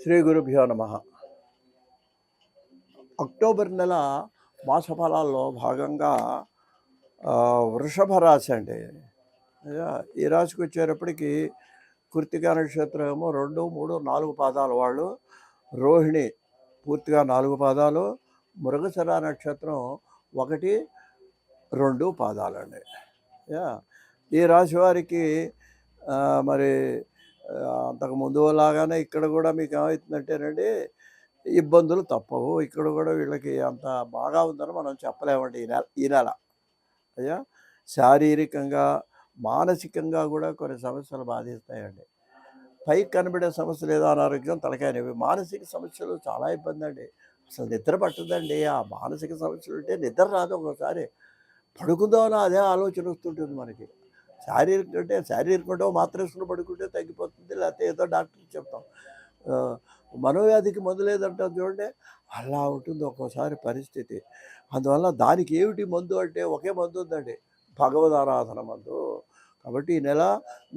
శ్రీ గురుభ్యో నమ. అక్టోబర్ నెల మాసఫలాల్లో భాగంగా వృషభ రాశి అండి. ఈ రాశికి వచ్చేటప్పటికి కృత్తికా నక్షత్రం ఏమో 2, 3, 4 పాదాలు వాళ్ళు, రోహిణి పూర్తిగా 4 పాదాలు, మృగశిర నక్షత్రం 1, 2 పాదాలండి. ఈ రాశి వారికి మరి అంతకు ముందు లాగానే ఇక్కడ కూడా మీకు ఏమవుతుందంటేనండి, ఇబ్బందులు తప్పవు. ఇక్కడ కూడా వీళ్ళకి అంత బాగా ఉందని మనం చెప్పలేమండి ఈ నెల. అయ్యా, శారీరకంగా మానసికంగా కూడా కొన్ని సమస్యలు బాధిస్తాయండి. పైకి కనబడే సమస్యలు ఏదో అనారోగ్యం తలకాయనివి, మానసిక సమస్యలు చాలా ఇబ్బంది అండి. అసలు నిద్ర పట్టదండి. ఆ మానసిక సమస్యలు ఉంటే నిద్ర రాదు. ఒకసారి పడుకుందామని అదే ఆలోచన వస్తుంటుంది మనకి. శారీరకంగా మాత్రం వేసుకుని పడుకుంటే తగ్గిపోతుంది, లేకపోతే ఏదో డాక్టర్కి చెప్తాం. మనోవ్యాధికి మందు లేదంటాం చూడండి, అలా ఉంటుంది ఒక్కోసారి పరిస్థితి. అందువల్ల దానికి ఏమిటి మందు అంటే ఒకే మందు ఉందండి, భగవదారాధన మందు. కాబట్టి ఈ నెల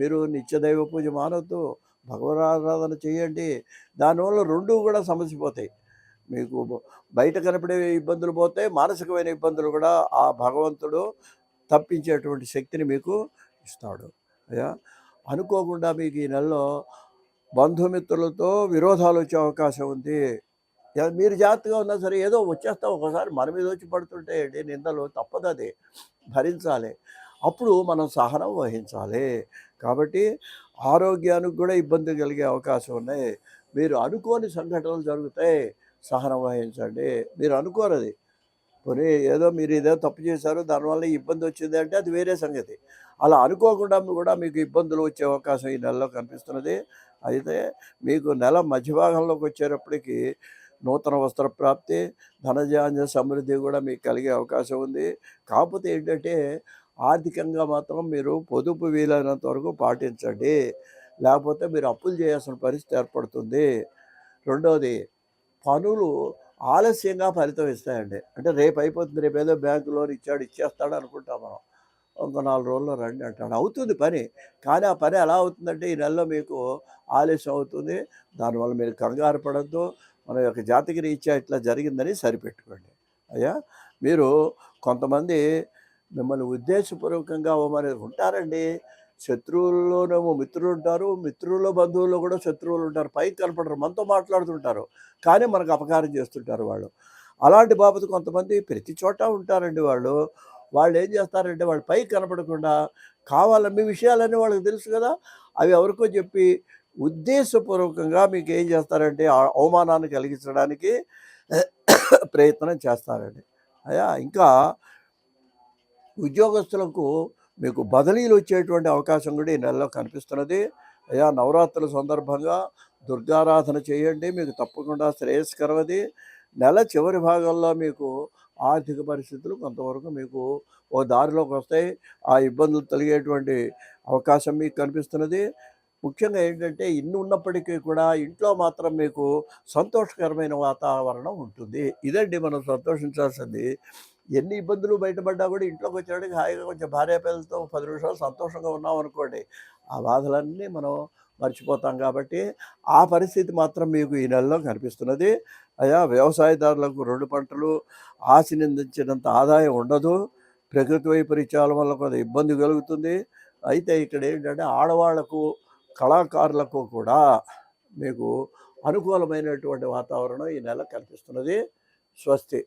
మీరు నిత్యదైవ పూజ మానొద్దు, భగవదారాధన చేయండి. దానివల్ల 2 కూడా సమసిపోతాయి. మీకు బయట కనపడే ఇబ్బందులు పోతాయి, మానసికమైన ఇబ్బందులు కూడా ఆ భగవంతుడు తప్పించేటువంటి శక్తిని మీకు ఇస్తాడు. అయ్యా, అనుకోకుండా మీకు ఈ నెలలో బంధుమిత్రులతో విరోధాలు వచ్చే అవకాశం ఉంది. మీరు జాగ్రత్తగా ఉన్నా సరే ఏదో వచ్చేస్తాం. ఒకసారి మన మీద వచ్చి పడుతుంటాయండి నిందలు, తప్పదు, అది భరించాలి. అప్పుడు మనం సహనం వహించాలి. కాబట్టి ఆరోగ్యానికి కూడా ఇబ్బంది కలిగే అవకాశం ఉన్నాయి. మీరు అనుకోని సంఘటనలు జరుగుతాయి, సహనం వహించండి. మీరు అనుకోరు అది, పోనీ ఏదో మీరు ఇదే తప్పు చేశారు దానివల్ల ఇబ్బంది వచ్చింది అంటే అది వేరే సంగతి. అలా అనుకోకుండా కూడా మీకు ఇబ్బందులు వచ్చే అవకాశం ఈ నెలలో కనిపిస్తున్నది. అయితే మీకు నెల మధ్య భాగంలోకి వచ్చేటప్పటికి నూతన వస్త్ర ప్రాప్తి, ధనధాన్య సమృద్ధి కూడా మీకు కలిగే అవకాశం ఉంది. కాకపోతే ఏంటంటే ఆర్థికంగా మాత్రం మీరు పొదుపు వీలైనంత వరకు పాటించండి, లేకపోతే మీరు అప్పులు చేయాల్సిన పరిస్థితి ఏర్పడుతుంది. రెండవది, పనులు ఆలస్యంగా ఫలితం ఇస్తాయండి. అంటే రేపు అయిపోతుంది, రేపు ఏదో బ్యాంకు లోన్ ఇచ్చేస్తాడు అనుకుంటాం మనం. ఇంకో 4 రోజుల్లో రండి అంటాడు, అవుతుంది పని. కానీ ఆ పని ఎలా అవుతుందంటే ఈ నెలలో మీకు ఆలస్యం అవుతుంది. దానివల్ల మీరు కంగారు పడద్దు. మన యొక్క జాతక రీత్యా ఇట్లా జరిగిందని సరిపెట్టుకోండి. అయ్యా, మీరు కొంతమంది మిమ్మల్ని ఉద్దేశపూర్వకంగా మరి ఉంటారండి. శత్రువుల్లోనేమో మిత్రులు ఉంటారు, మిత్రుల్లో బంధువుల్లో కూడా శత్రువులు ఉంటారు. పైకి కనపడరు, మనతో మాట్లాడుతుంటారు కానీ మనకు అపకారం చేస్తుంటారు వాళ్ళు. అలాంటి బాబతు కొంతమంది ప్రతి చోట ఉంటారండి. వాళ్ళు ఏం చేస్తారంటే వాళ్ళు పైకి కనపడకుండా కావాలని మీ విషయాలన్నీ వాళ్ళకి తెలుసు కదా, అవి ఎవరికో చెప్పి ఉద్దేశపూర్వకంగా మీకు ఏం చేస్తారంటే అవమానాన్ని కలిగించడానికి ప్రయత్నం చేస్తారండి. అయ్యా, ఇంకా ఉద్యోగస్తులకు మీకు బదిలీలు వచ్చేటువంటి అవకాశం కూడా ఈ నెలలో కనిపిస్తున్నది. అయ్యా, నవరాత్రుల సందర్భంగా దుర్గారాధన చేయండి, మీకు తప్పకుండా శ్రేయస్కరమది. నెల చివరి భాగంలో మీకు ఆర్థిక పరిస్థితులు కొంతవరకు మీకు ఓ దారిలోకి వస్తాయి. ఆ ఇబ్బందులు తొలగేటువంటి అవకాశం మీకు కనిపిస్తున్నది. ముఖ్యంగా ఏంటంటే ఇన్ని ఉన్నప్పటికీ కూడా ఇంట్లో మాత్రం మీకు సంతోషకరమైన వాతావరణం ఉంటుంది. ఇదండి మనం సంతోషించాల్సింది. ఎన్ని ఇబ్బందులు బయటపడ్డా కూడా ఇంట్లోకి వచ్చేటికి హాయిగా కొంచెం భార్యాపిల్లలతో 10 నిమిషాలు సంతోషంగా ఉన్నాం అనుకోండి, ఆ బాధలన్నీ మనం మర్చిపోతాం. కాబట్టి ఆ పరిస్థితి మాత్రం మీకు ఈ నెలలో కనిపిస్తున్నది. అయ్యా, వ్యవసాయదారులకు 2 పంటలు ఆశించినంత ఆదాయం ఉండదు. ప్రకృతి వైపరీత్యాల వల్ల కొంత ఇబ్బంది కలుగుతుంది. అయితే ఇక్కడ ఏంటంటే ఆడవాళ్లకు, కళాకారులకు కూడా మీకు అనుకూలమైనటువంటి వాతావరణం ఈ నెల కనిపిస్తున్నది. స్వస్తి.